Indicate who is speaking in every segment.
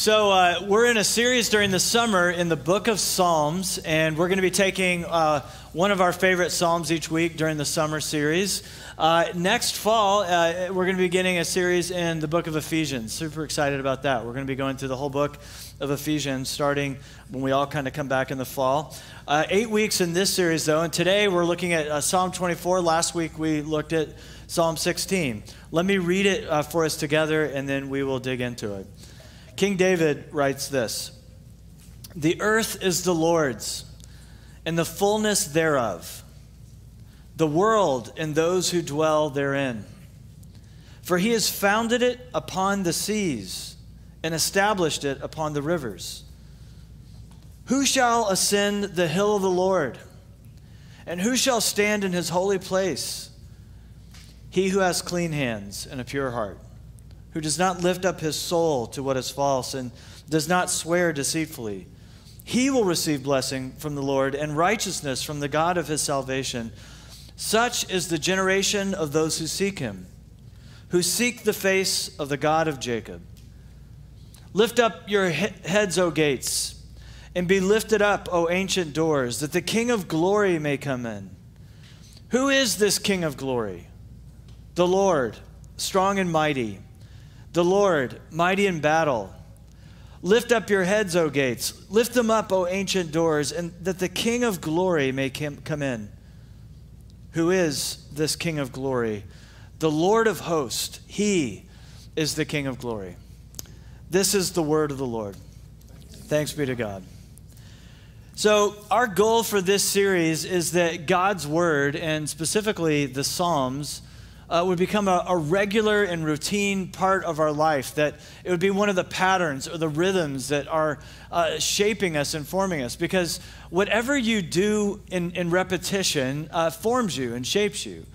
Speaker 1: We're in a series during the summer in the book of Psalms, and we're going to be taking one of our favorite Psalms each week during the summer series. Next fall, we're going to be beginning a series in the book of Ephesians. Super excited about that. We're going to be going through the whole book of Ephesians starting when we all kind of come back in the fall. 8 weeks in this series, though, and today we're looking at Psalm 24. Last week we looked at Psalm 16. Let me read it for us together, and then we will dig into it. King David writes this: "The earth is the Lord's, and the fullness thereof, the world and those who dwell therein. For he has founded it upon the seas and established it upon the rivers. Who shall ascend the hill of the Lord? And who shall stand in his holy place? He who has clean hands and a pure heart, who does not lift up his soul to what is false and does not swear deceitfully. He will receive blessing from the Lord and righteousness from the God of his salvation. Such is the generation of those who seek him, who seek the face of the God of Jacob. Lift up your heads, O gates, and be lifted up, O ancient doors, that the King of glory may come in. Who is this King of glory? The Lord, strong and mighty, the Lord, mighty in battle. Lift up your heads, O gates. Lift them up, O ancient doors, and that the King of glory may come in. Who is this King of glory? The Lord of hosts. He is the King of glory." This is the word of the Lord. Thanks be to God. So our goal for this series is that God's word, and specifically the Psalms, would become a regular and routine part of our life, that it would be one of the patterns or the rhythms that are shaping us and forming us. Because whatever you do in repetition forms you and shapes you.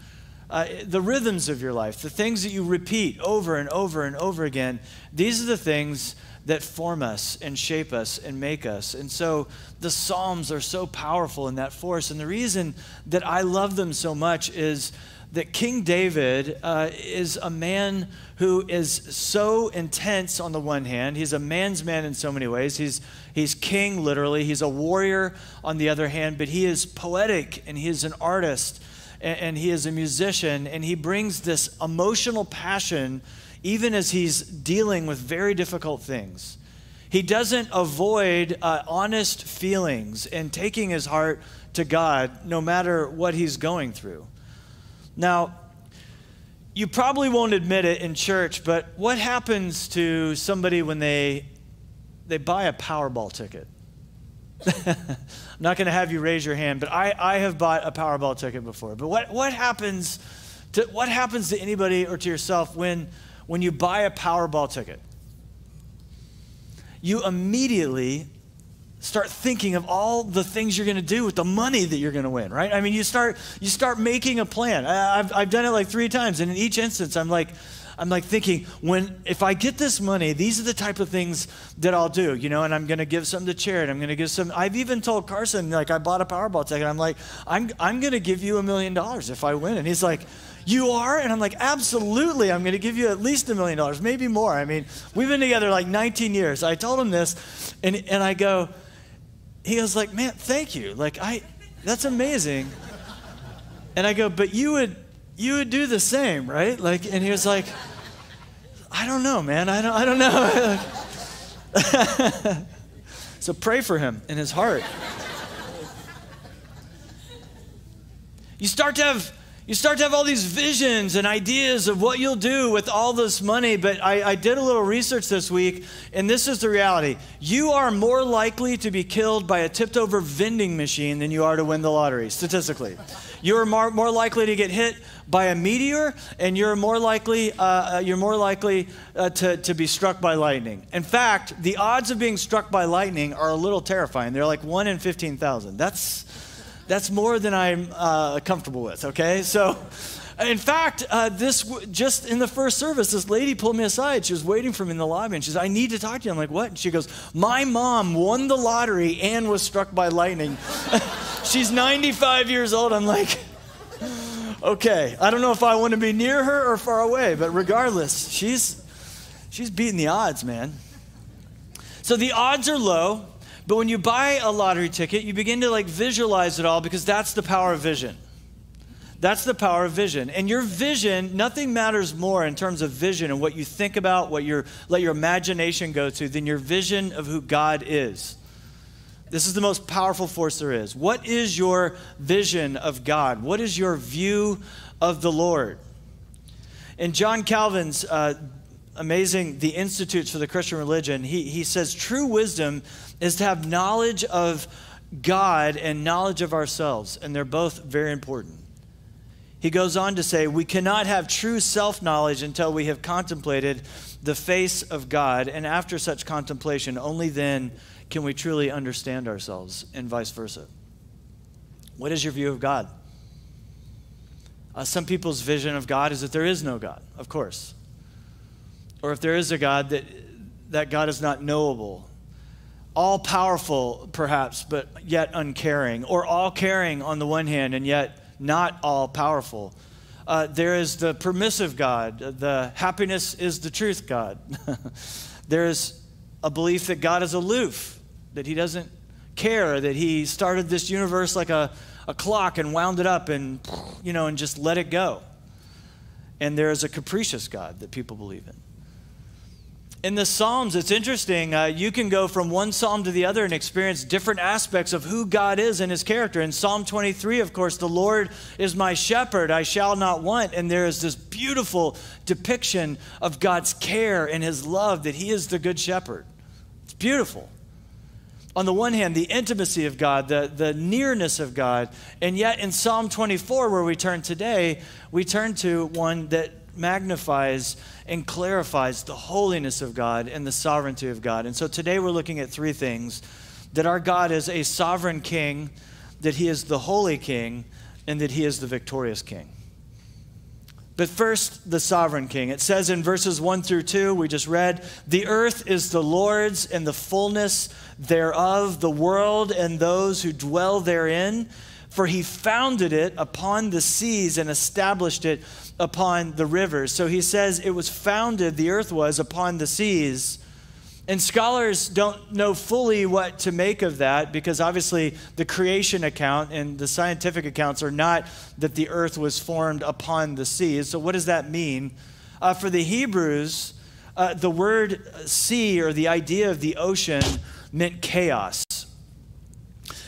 Speaker 1: The rhythms of your life, the things that you repeat over and over and over again, these are the things that form us and shape us and make us. And so the Psalms are so powerful in that force. And the reason that I love them so much is that King David is a man who is so intense on the one hand. He's a man's man in so many ways. He's king, literally. He's a warrior on the other hand, but he is poetic, and he is an artist, and he is a musician, and he brings this emotional passion even as he's dealing with very difficult things. He doesn't avoid honest feelings and taking his heart to God no matter what he's going through. Now, you probably won't admit it in church, but what happens to somebody when they buy a Powerball ticket? I'm not going to have you raise your hand, but I have bought a Powerball ticket before. But what happens to anybody or to yourself when you buy a Powerball ticket? You immediately start thinking of all the things you're going to do with the money that you're going to win, right? I mean, you start making a plan. I've done it like 3 times, and in each instance, I'm like thinking, if I get this money, these are the type of things that I'll do, and I'm going to give some to charity. I'm going to give some. I've even told Carson, I bought a Powerball ticket. I'm like, I'm going to give you $1 million if I win, and he's like, "You are?" And I'm like, "Absolutely, I'm going to give you at least $1 million, maybe more." I mean, we've been together like 19 years. I told him this, and I go. He goes like, "Man, thank you. That's amazing." And I go, "But you would do the same, right?" And he was like, "I don't know, man. I don't know." So pray for him in his heart. You start to have all these visions and ideas of what you'll do with all this money, but I did a little research this week, and this is the reality. You are more likely to be killed by a tipped-over vending machine than you are to win the lottery, statistically. You're more likely to get hit by a meteor, and you're more likely to be struck by lightning. In fact, the odds of being struck by lightning are a little terrifying. They're like 1 in 15,000. That's more than I'm comfortable with, okay? So, in fact, just in the first service, this lady pulled me aside. She was waiting for me in the lobby, and she said, "I need to talk to you." I'm like, "What?" And she goes, "My mom won the lottery and was struck by lightning." She's 95 years old. I'm like, okay, I don't know if I want to be near her or far away, but regardless, she's beating the odds, man. So the odds are low, but when you buy a lottery ticket, you begin to visualize it all, because that's the power of vision. That's the power of vision. And your vision, nothing matters more in terms of vision and what you think about, what let your imagination go to, than your vision of who God is. This is the most powerful force there is. What is your vision of God? What is your view of the Lord? In John Calvin's amazing The Institutes for the Christian Religion, he says true wisdom is to have knowledge of God and knowledge of ourselves, and they're both very important. He goes on to say, we cannot have true self-knowledge until we have contemplated the face of God, and after such contemplation, only then can we truly understand ourselves, and vice versa. What is your view of God? Some people's vision of God is that there is no God, of course. Or if there is a God, that God is not knowable. All-powerful, perhaps, but yet uncaring. Or all-caring on the one hand, and yet not all-powerful. There is the permissive God. The happiness is the truth God. There is a belief that God is aloof, that he doesn't care, that he started this universe like a clock and wound it up and just let it go. And there is a capricious God that people believe in. In the Psalms, it's interesting. You can go from one psalm to the other and experience different aspects of who God is and his character. In Psalm 23, of course, the Lord is my shepherd, I shall not want. And there is this beautiful depiction of God's care and his love, that he is the good shepherd. It's beautiful. On the one hand, the intimacy of God, the nearness of God. And yet in Psalm 24, where we turn today, we turn to one that magnifies and clarifies the holiness of God and the sovereignty of God. And so today we're looking at three things: that our God is a sovereign king, that he is the holy king, and that he is the victorious king. But first, the sovereign king. It says in verses 1 through 2, we just read, the earth is the Lord's and the fullness thereof, the world and those who dwell therein. For he founded it upon the seas and established it upon the rivers. So he says it was founded, the earth was, upon the seas. And scholars don't know fully what to make of that, because obviously the creation account and the scientific accounts are not that the earth was formed upon the seas. So what does that mean? For the Hebrews, the word sea, or the idea of the ocean, meant chaos.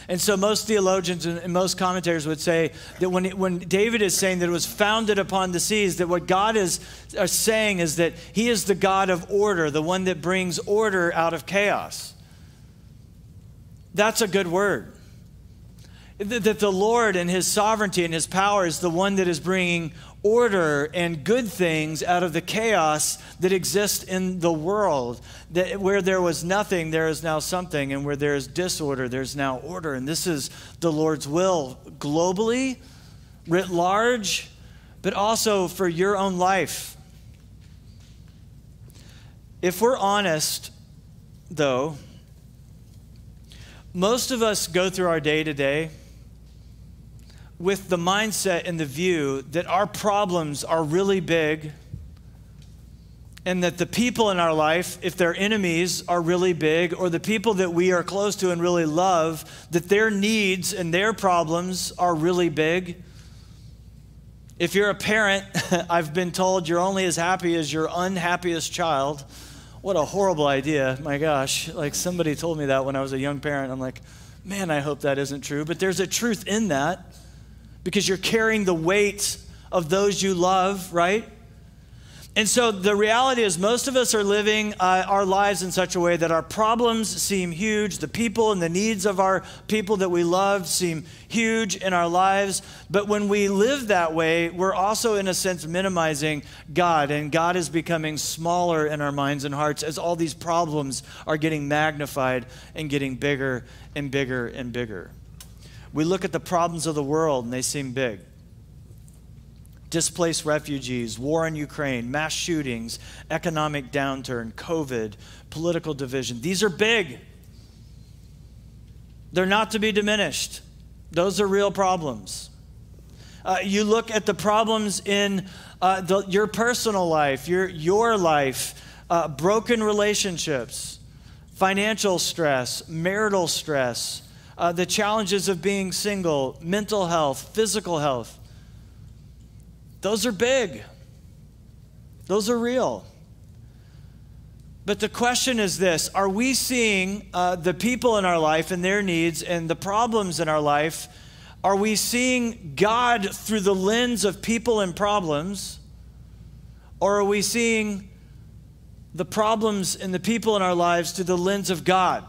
Speaker 1: And so most theologians and most commentators would say that when David is saying that it was founded upon the seas, that what God is saying is that he is the God of order, the one that brings order out of chaos. That's a good word. That the Lord and his sovereignty and his power is the one that is bringing order and good things out of the chaos that exists in the world. That where there was nothing, there is now something, and where there is disorder, there's now order. And this is the Lord's will globally, writ large, but also for your own life. If we're honest, though, most of us go through our day to day with the mindset and the view that our problems are really big, and that the people in our life, if they're enemies, are really big, or the people that we are close to and really love, that their needs and their problems are really big. If you're a parent, I've been told you're only as happy as your unhappiest child. What a horrible idea, my gosh. Like, somebody told me that when I was a young parent. I'm like, man, I hope that isn't true. But there's a truth in that, because you're carrying the weight of those you love, right? And so the reality is most of us are living our lives in such a way that our problems seem huge. The people and the needs of our people that we love seem huge in our lives. But when we live that way, we're also in a sense minimizing God. And God is becoming smaller in our minds and hearts as all these problems are getting magnified and getting bigger and bigger and bigger. We look at the problems of the world and they seem big. Displaced refugees, war in Ukraine, mass shootings, economic downturn, COVID, political division. These are big. They're not to be diminished. Those are real problems. You look at the problems in your personal life, your life, broken relationships, financial stress, marital stress, the challenges of being single, mental health, physical health. Those are big. Those are real. But the question is this: are we seeing the people in our life and their needs and the problems in our life? Are we seeing God through the lens of people and problems? Or are we seeing the problems and the people in our lives through the lens of God?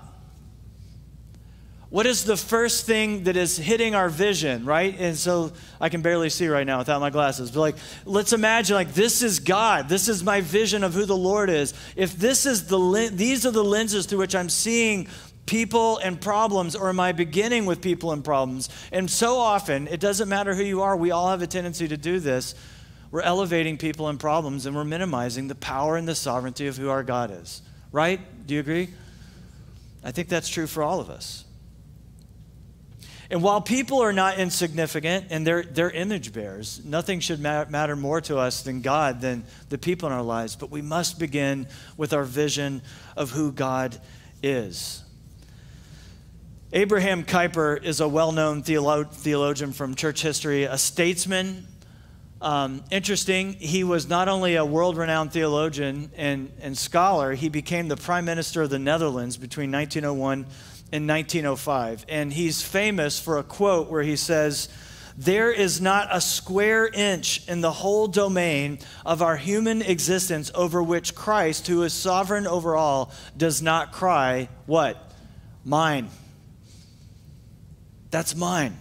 Speaker 1: What is the first thing that is hitting our vision, right? And so I can barely see right now without my glasses. But like, let's imagine like this is God. This is my vision of who the Lord is. If this is these are the lenses through which I'm seeing people and problems, or am I beginning with people and problems? And so often, it doesn't matter who you are. We all have a tendency to do this. We're elevating people and problems, and we're minimizing the power and the sovereignty of who our God is. Right? Do you agree? I think that's true for all of us. And while people are not insignificant and they're image bearers, nothing should matter more to us than God, than the people in our lives. But we must begin with our vision of who God is. Abraham Kuyper is a well-known theologian from church history, a statesman. Interesting, he was not only a world-renowned theologian and scholar, he became the Prime Minister of the Netherlands between 1901 in 1905. And he's famous for a quote where he says, "There is not a square inch in the whole domain of our human existence over which Christ, who is sovereign over all, does not cry," what? "Mine. That's mine."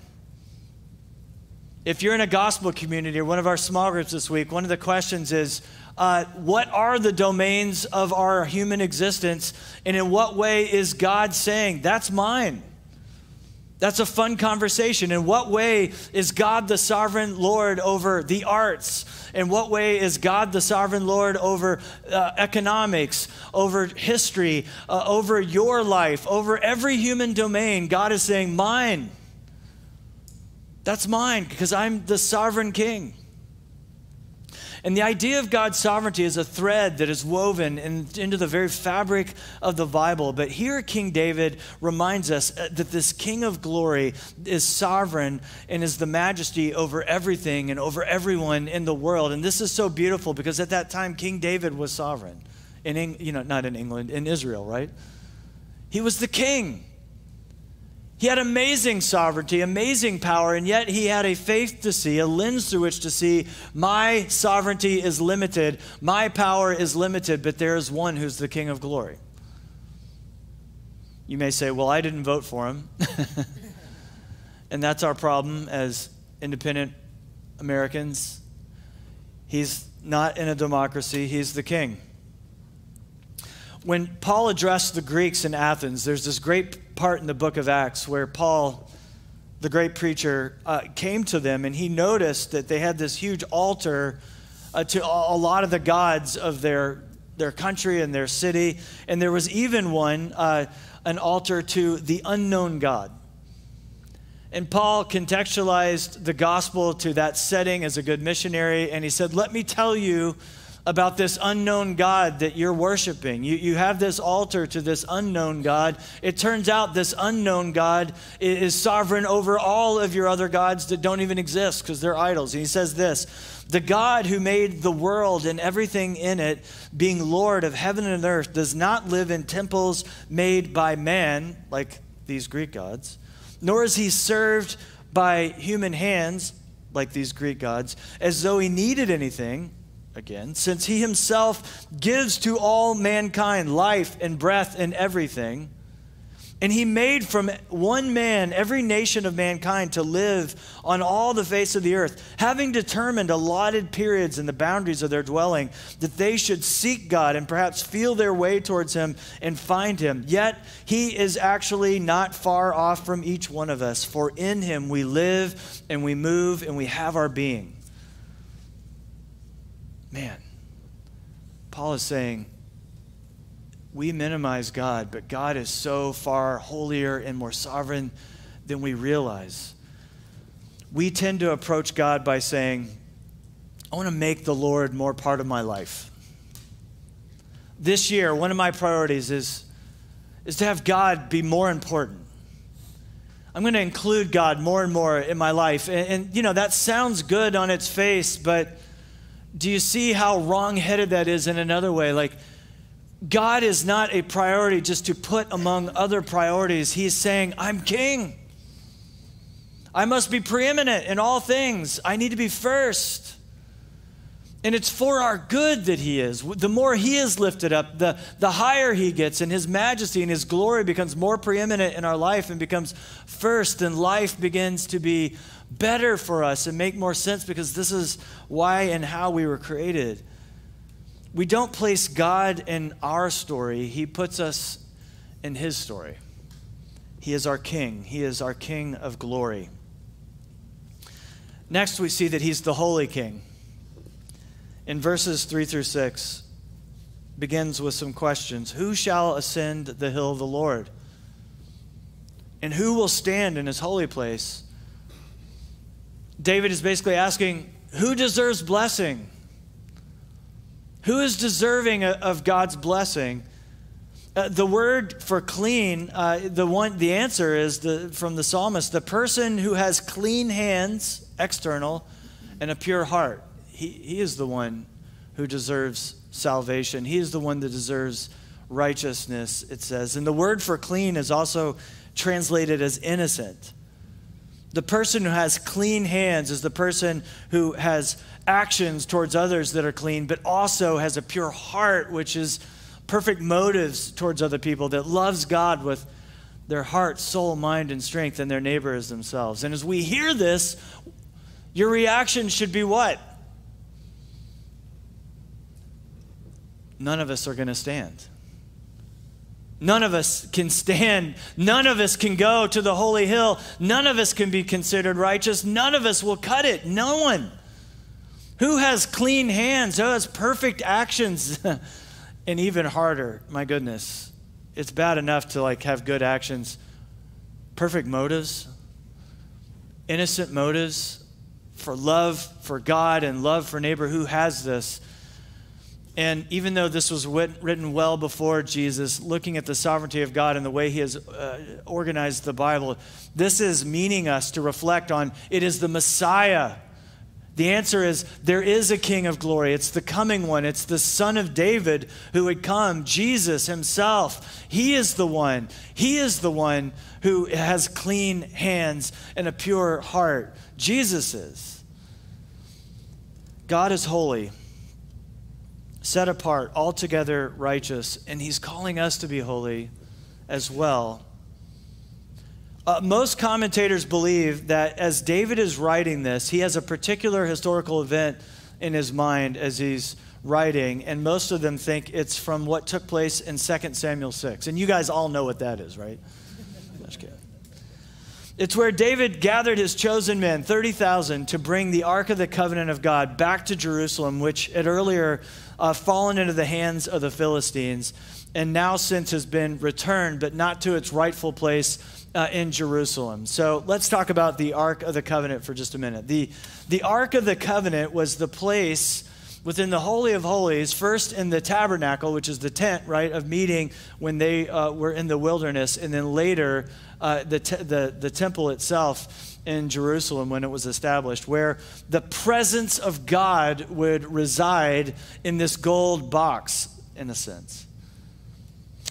Speaker 1: If you're in a gospel community or one of our small groups this week, one of the questions is, what are the domains of our human existence, and in what way is God saying, "That's mine"? That's a fun conversation. In what way is God the sovereign Lord over the arts? In what way is God the sovereign Lord over economics, over history, over your life, over every human domain? God is saying, "Mine. That's mine, because I'm the sovereign king." And the idea of God's sovereignty is a thread that is woven into the very fabric of the Bible. But here King David reminds us that this King of glory is sovereign and is the majesty over everything and over everyone in the world. And this is so beautiful because at that time King David was sovereign. Not in England, in Israel, right? He was the king. He had amazing sovereignty, amazing power, and yet he had a faith to see, a lens through which to see, my sovereignty is limited, my power is limited, but there is one who's the King of glory. You may say, well, I didn't vote for him. And that's our problem as independent Americans. He's not in a democracy, he's the king. When Paul addressed the Greeks in Athens, there's this great part in the book of Acts where Paul, the great preacher, came to them, and he noticed that they had this huge altar to a lot of the gods of their country and their city. And there was even an altar to the unknown God. And Paul contextualized the gospel to that setting as a good missionary, and he said, let me tell you about this unknown God that you're worshiping. You have this altar to this unknown God. It turns out this unknown God is sovereign over all of your other gods that don't even exist because they're idols. And he says this, the God who made the world and everything in it, being Lord of heaven and earth, does not live in temples made by man, like these Greek gods, nor is he served by human hands, like these Greek gods, as though he needed anything. Again, since he himself gives to all mankind life and breath and everything, and he made from one man every nation of mankind to live on all the face of the earth, having determined allotted periods and the boundaries of their dwelling, that they should seek God and perhaps feel their way towards him and find him. Yet he is actually not far off from each one of us, for in him we live and we move and we have our being. Man, Paul is saying, we minimize God, but God is so far holier and more sovereign than we realize. We tend to approach God by saying, I want to make the Lord more part of my life. This year, one of my priorities is is to have God be more important. I'm going to include God more and more in my life. And that sounds good on its face, but do you see how wrong-headed that is in another way? Like, God is not a priority just to put among other priorities. He's saying, I'm king. I must be preeminent in all things. I need to be first. And it's for our good that he is. The more he is lifted up, the higher he gets, and his majesty and his glory becomes more preeminent in our life and becomes first, and life begins to be better for us and make more sense, because this is why and how we were created. We don't place God in our story. He puts us in his story. He is our king. He is our king of glory. Next, we see that he's the holy king. In verses 3 through 6, begins with some questions. Who shall ascend the hill of the Lord? And who will stand in his holy place? David is basically asking, who deserves blessing? Who is deserving of God's blessing? The word for clean, the answer is from the psalmist, the person who has clean hands, external, and a pure heart. He is the one who deserves salvation. He is the one that deserves righteousness, it says. And the word for clean is also translated as innocent. The person who has clean hands is the person who has actions towards others that are clean, but also has a pure heart, which is perfect motives towards other people, that loves God with their heart, soul, mind, and strength, and their neighbor as themselves. And as we hear this, your reaction should be what? None of us are going to stand. None of us can stand. None of us can go to the holy hill. None of us can be considered righteous. None of us will cut it. No one. Who has clean hands? Who has perfect actions? And even harder, my goodness, it's bad enough to have good actions. Perfect motives, innocent motives for love for God and love for neighbor. Who has this? And even though this was written well before Jesus, looking at the sovereignty of God and the way he has organized the Bible, this is meaning us to reflect on it is the Messiah. The answer is there is a King of glory. It's the coming one. It's the Son of David who would come, Jesus himself. He is the one. He is the one who has clean hands and a pure heart. Jesus is. God is holy, set apart, altogether righteous, and he's calling us to be holy as well. Most commentators believe that as David is writing this, he has a particular historical event in his mind as he's writing, and most of them think it's from what took place in 2 Samuel 6. And you guys all know what that is, right? Just kidding. It's where David gathered his chosen men, 30,000, to bring the Ark of the Covenant of God back to Jerusalem, which had earlier fallen into the hands of the Philistines, and now since has been returned, but not to its rightful place in Jerusalem. So let's talk about the Ark of the Covenant for just a minute. The Ark of the Covenant was the place within the Holy of Holies, first in the tabernacle, which is the tent, right, of meeting when they were in the wilderness, and then later the temple itself in Jerusalem when it was established, where the presence of God would reside in this gold box, in a sense.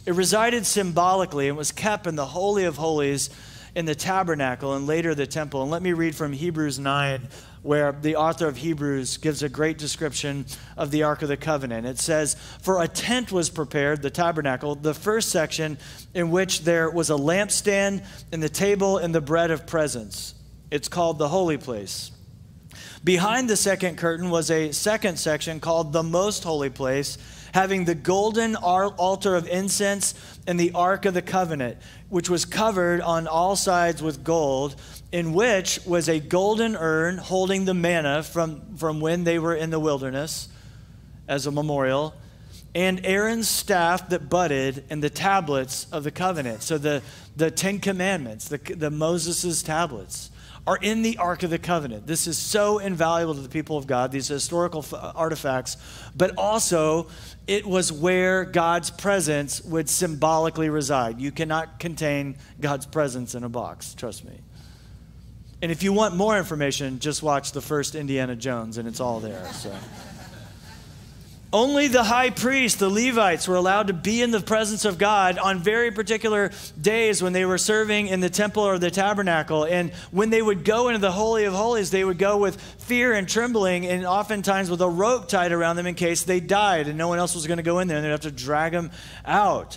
Speaker 1: It resided symbolically and was kept in the Holy of Holies in the tabernacle and later the temple. And let me read from Hebrews 9, where the author of Hebrews gives a great description of the Ark of the Covenant. It says, "For a tent was prepared," the tabernacle, the first section in which there was a lampstand and the table and the bread of presence. It's called the holy place. Behind the second curtain was a second section called the most holy place, having the golden altar of incense and the Ark of the Covenant, which was covered on all sides with gold, in which was a golden urn holding the manna from when they were in the wilderness as a memorial, and Aaron's staff that budded and the tablets of the covenant. So the Ten Commandments, the Moses' tablets, are in the Ark of the Covenant. This is so invaluable to the people of God, these historical artifacts, but also it was where God's presence would symbolically reside. You cannot contain God's presence in a box, trust me. And if you want more information, just watch the first Indiana Jones, and it's all there. So. Only the high priest, the Levites, were allowed to be in the presence of God on very particular days when they were serving in the temple or the tabernacle. And when they would go into the Holy of Holies, they would go with fear and trembling, and oftentimes with a rope tied around them in case they died and no one else was going to go in there, and they'd have to drag them out.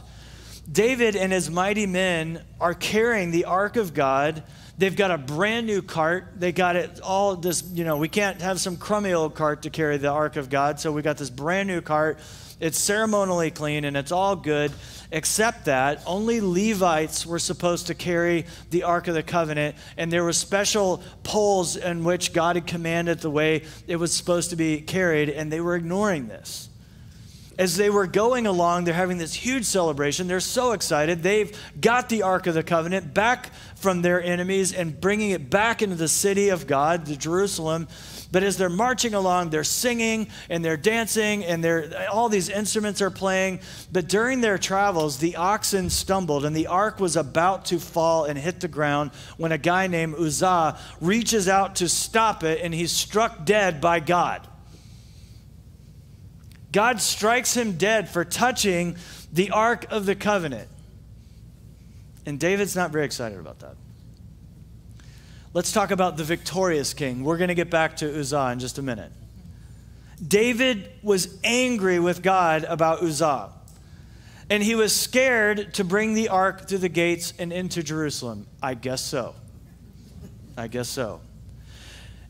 Speaker 1: David and his mighty men are carrying the Ark of God. They've got a brand new cart. They got it all this, we can't have some crummy old cart to carry the Ark of God. So we got this brand new cart. It's ceremonially clean and it's all good, except that only Levites were supposed to carry the Ark of the Covenant. And there were special poles in which God had commanded the way it was supposed to be carried. And they were ignoring this. As they were going along, they're having this huge celebration. They're so excited. They've got the Ark of the Covenant back from their enemies and bringing it back into the city of God, the Jerusalem. But as they're marching along, they're singing and they're dancing and all these instruments are playing. But during their travels, the oxen stumbled and the ark was about to fall and hit the ground when a guy named Uzzah reaches out to stop it, and he's struck dead by God. God strikes him dead for touching the Ark of the Covenant. And David's not very excited about that. Let's talk about the victorious king. We're going to get back to Uzzah in just a minute. David was angry with God about Uzzah. And he was scared to bring the ark through the gates and into Jerusalem. I guess so. I guess so.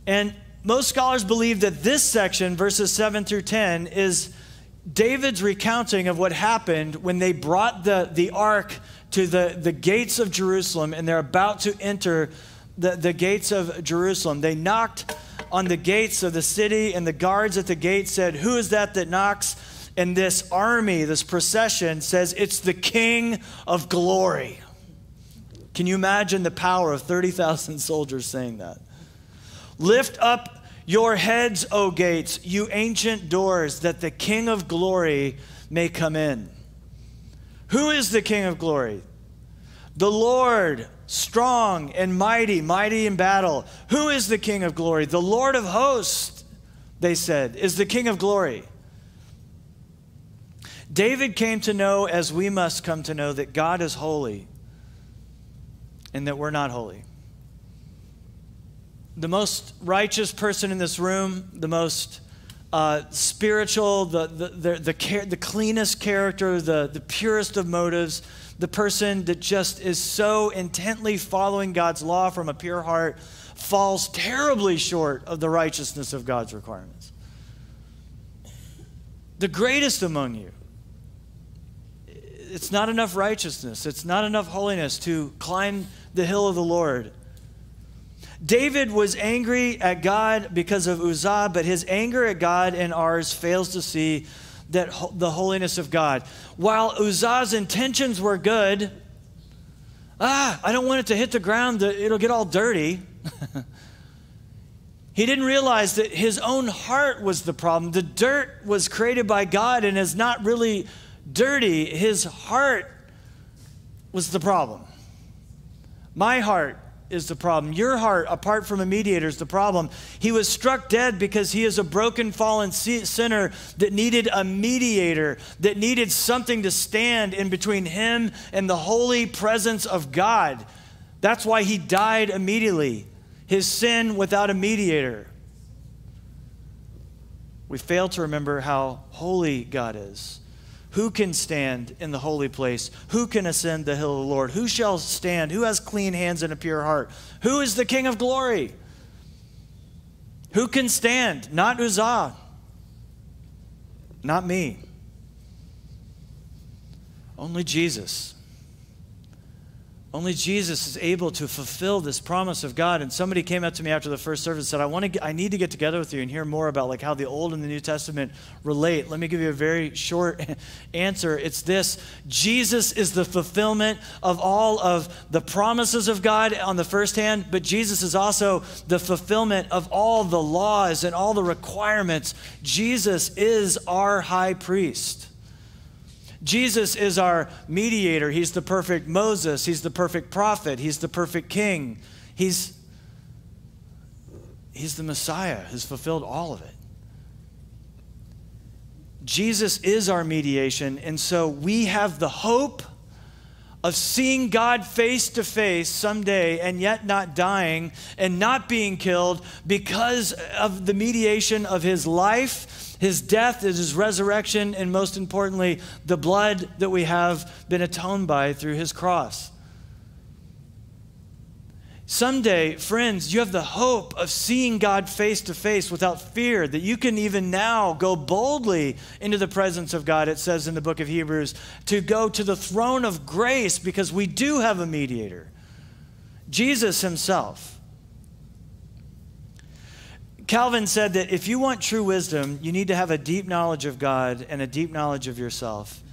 Speaker 1: And most scholars believe that this section, verses 7 through 10, is David's recounting of what happened when they brought the ark to the gates of Jerusalem, and they're about to enter the gates of Jerusalem. They knocked on the gates of the city, and the guards at the gate said, "Who is that knocks?" And this army, this procession says, "It's the King of Glory." Can you imagine the power of 30,000 soldiers saying that? "Lift up your heads, O gates, you ancient doors, that the King of Glory may come in." Who is the King of Glory? The Lord, strong and mighty, mighty in battle. Who is the King of Glory? The Lord of hosts, they said, is the King of Glory. David came to know, as we must come to know, that God is holy and that we're not holy. The most righteous person in this room, the most spiritual, the cleanest character, the purest of motives, the person that just is so intently following God's law from a pure heart, falls terribly short of the righteousness of God's requirements. The greatest among you, it's not enough righteousness, it's not enough holiness to climb the hill of the Lord. David was angry at God because of Uzzah, but his anger at God and ours fails to see the holiness of God. While Uzzah's intentions were good, I don't want it to hit the ground, it'll get all dirty. He didn't realize that his own heart was the problem. The dirt was created by God and is not really dirty. His heart was the problem. My heart is the problem. Your heart, apart from a mediator, is the problem. He was struck dead because he is a broken, fallen sinner that needed a mediator, that needed something to stand in between him and the holy presence of God. That's why he died immediately. His sin without a mediator. We fail to remember how holy God is. Who can stand in the holy place? Who can ascend the hill of the Lord? Who shall stand? Who has clean hands and a pure heart? Who is the King of Glory? Who can stand? Not Uzzah. Not me. Only Jesus. Only Jesus is able to fulfill this promise of God. And somebody came up to me after the first service and said, I need to get together with you and hear more about like how the Old and the New Testament relate. Let me give you a very short answer. It's this: Jesus is the fulfillment of all of the promises of God on the first hand, but Jesus is also the fulfillment of all the laws and all the requirements. Jesus is our high priest. Jesus is our mediator. He's the perfect Moses. He's the perfect prophet. He's the perfect king. He's the Messiah who's fulfilled all of it. Jesus is our mediation, and so we have the hope of seeing God face to face someday and yet not dying and not being killed because of the mediation of his life, his death, his resurrection, and most importantly, the blood that we have been atoned by through his cross. Someday, friends, you have the hope of seeing God face to face without fear, that you can even now go boldly into the presence of God, it says in the book of Hebrews, to go to the throne of grace because we do have a mediator, Jesus himself. Calvin said that if you want true wisdom, you need to have a deep knowledge of God and a deep knowledge of yourself.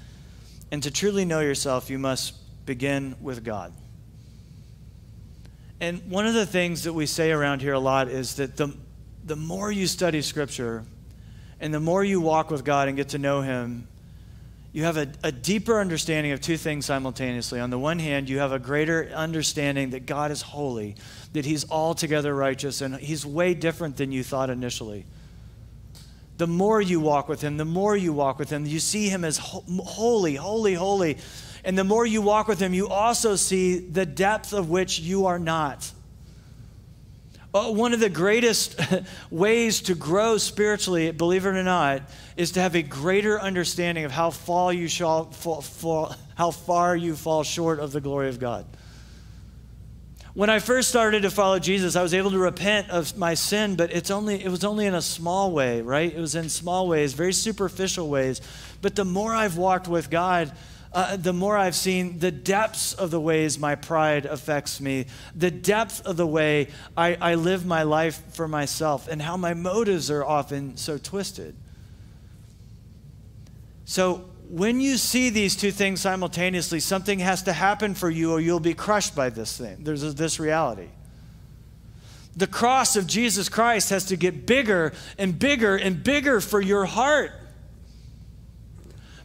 Speaker 1: And to truly know yourself, you must begin with God. And one of the things that we say around here a lot is that the more you study Scripture and the more you walk with God and get to know him, you have a deeper understanding of two things simultaneously. On the one hand, you have a greater understanding that God is holy, that he's altogether righteous, and he's way different than you thought initially. The more you walk with him, you see him as holy, holy, holy. And the more you walk with him, you also see the depth of which you are not. One of the greatest ways to grow spiritually, believe it or not, is to have a greater understanding of how far you fall short of the glory of God. When I first started to follow Jesus, I was able to repent of my sin, but it was only in a small way, right? It was in small ways, very superficial ways. But the more I've walked with God, the more I've seen the depths of the ways my pride affects me, the depth of the way I live my life for myself, and how my motives are often so twisted. So when you see these two things simultaneously, something has to happen for you or you'll be crushed by this thing. There's this reality. The cross of Jesus Christ has to get bigger and bigger and bigger for your heart.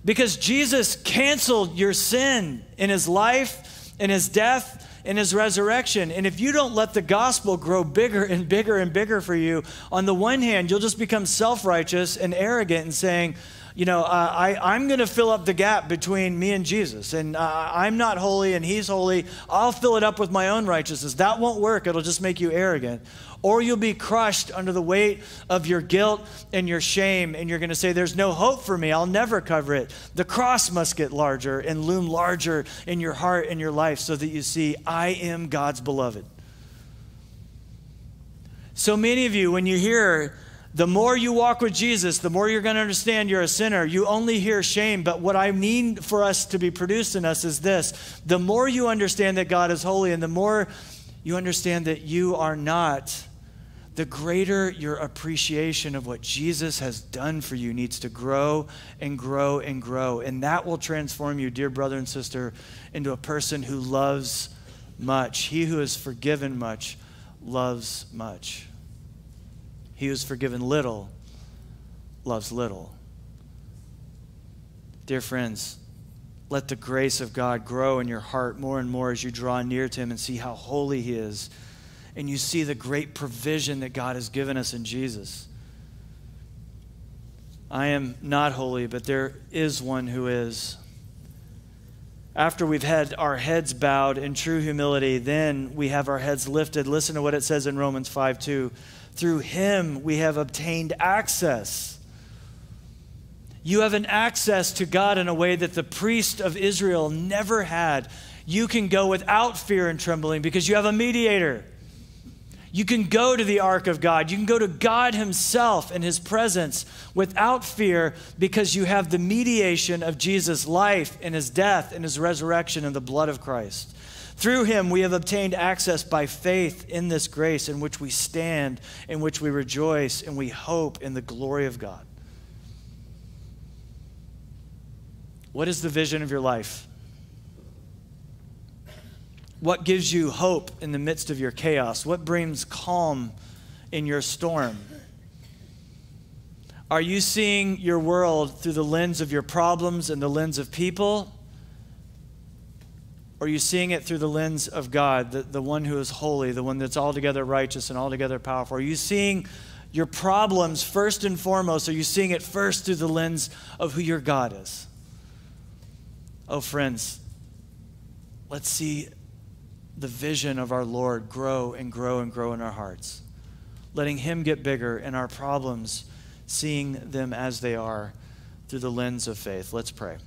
Speaker 1: Because Jesus canceled your sin in his life, in his death, in his resurrection. And if you don't let the gospel grow bigger and bigger and bigger for you, on the one hand, you'll just become self-righteous and arrogant and saying, I'm going to fill up the gap between me and Jesus. And I'm not holy and he's holy. I'll fill it up with my own righteousness. That won't work. It'll just make you arrogant. Or you'll be crushed under the weight of your guilt and your shame. And you're going to say, there's no hope for me. I'll never cover it. The cross must get larger and loom larger in your heart and your life so that you see, I am God's beloved. So many of you, when you hear, the more you walk with Jesus, the more you're going to understand you're a sinner. You only hear shame, but what I need for us to be produced in us is this. The more you understand that God is holy and the more you understand that you are not, the greater your appreciation of what Jesus has done for you needs to grow and grow and grow. And that will transform you, dear brother and sister, into a person who loves much. He who is forgiven much loves much. He who is forgiven little loves little. Dear friends, let the grace of God grow in your heart more and more as you draw near to him and see how holy he is. And you see the great provision that God has given us in Jesus. I am not holy, but there is one who is. After we've had our heads bowed in true humility, then we have our heads lifted. Listen to what it says in Romans 5:2. Through him we have obtained access. You have an access to God in a way that the priest of Israel never had. You can go without fear and trembling because you have a mediator. You can go to the ark of God. You can go to God himself in his presence without fear because you have the mediation of Jesus' life and his death and his resurrection and the blood of Christ. Through him we have obtained access by faith in this grace in which we stand, in which we rejoice, and we hope in the glory of God. What is the vision of your life? What gives you hope in the midst of your chaos? What brings calm in your storm? Are you seeing your world through the lens of your problems and the lens of people? Or are you seeing it through the lens of God, the one who is holy, the one that's altogether righteous and altogether powerful? Are you seeing your problems first and foremost? Are you seeing it first through the lens of who your God is? Oh, friends, let's see the vision of our Lord grow and grow and grow in our hearts, letting him get bigger and our problems, seeing them as they are through the lens of faith. Let's pray.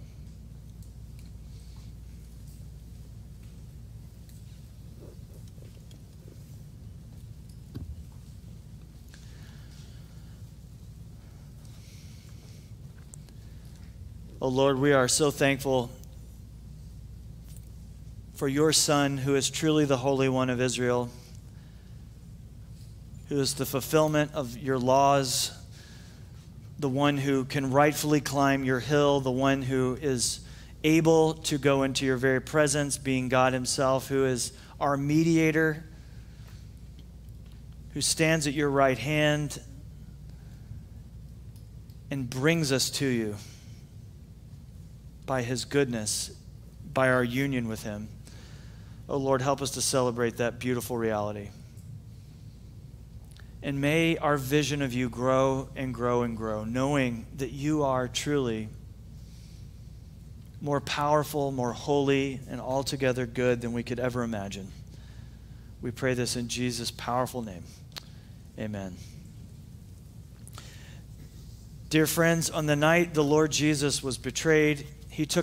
Speaker 1: Oh Lord, we are so thankful for your Son, who is truly the Holy One of Israel, who is the fulfillment of your laws, the one who can rightfully climb your hill, the one who is able to go into your very presence, being God himself, who is our mediator, who stands at your right hand and brings us to you by his goodness, by our union with him. Oh Lord, help us to celebrate that beautiful reality. And may our vision of you grow and grow and grow, knowing that you are truly more powerful, more holy, and altogether good than we could ever imagine. We pray this in Jesus' powerful name. Amen. Dear friends, on the night the Lord Jesus was betrayed, he took